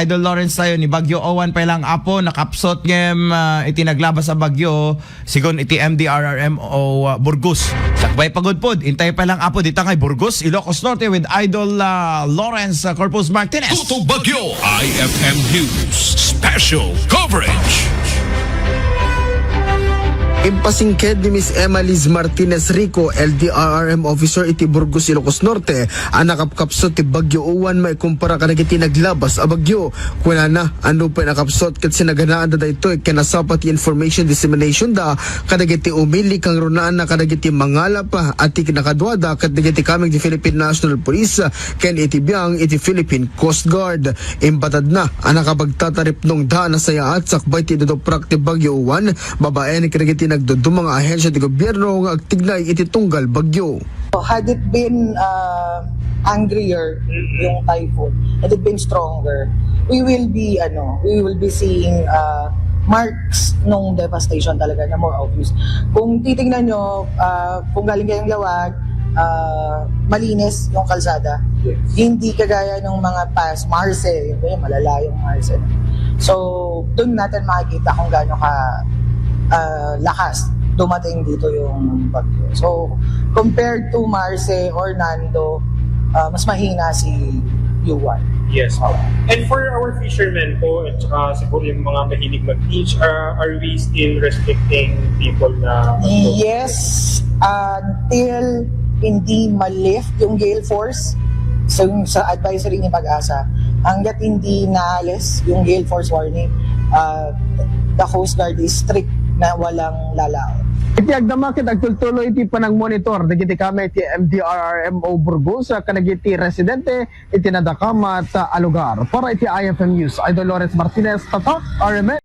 Idol Lawrence tayo ni Bagyo Owan pa lang apo nakapsot ngem iti naglabas sa Bagyo sigon iti MDRRM o Burgos. Sakbay pagod pod intay pa lang apo dita kay Burgos, Ilocos Norte with Idol Lawrence Corpus Martinez. Tutong Bagyo IFM News Special Coverage. Impasingked ni Miss Emma Liz Martinez Rico, LDRRM officer iti Burgos, Ilocos Norte, ang nakapkapsot ti Bagyo Uwan may kumpara kanagiti naglabas a Bagyo. Kuna na, ano pa nakapsot kat sinaganaan da ito kanasapat information dissemination da kanagiti umili kang runaan na kanagiti mangala pa at ti kinakadwada kanagiti kaming ti Philippine National Police ken iti biyang iti Philippine Coast Guard. Imbatad na, ang nakapagtatarip nung daan na saya at sakbay ti dodoprak ti Bagyo Uwan, babae ni kanagiti nagdudumang mga ahensya ng gobyerno nga agtignay iti tunggal Bagyo. Had it been angrier yung typhoon, had it been stronger, we will be seeing marks nung devastation talaga na more obvious. Kung titingnan nyo, kung galing kayong Lawag, malinis yung kalsada. Yes. Hindi kagaya ng mga past Marce, yung malala yung Marce. So, doon natin makikita kung gaano ka lakas dumating dito yung bagyo. So, compared to Marce or Nando, mas mahina si Yuan. Yes. And for our fishermen po, at saka siguro yung mga mahilig mag-beach, are we still restricting people na... Yes, until hindi ma-lift yung gale force. So, sa advisory ni Pag-asa, hanggat hindi naalis yung gale force warning, the Coast Guard is strict na walang lalaon. Iti agdamakit agtultuloy iti panang monitor dagiti kami iti MDRRMO Burgos kanagiti residente iti nadakamat sa alugar. Para iti IFM News, Idol Lawrence Martinez, Tatak, RMN.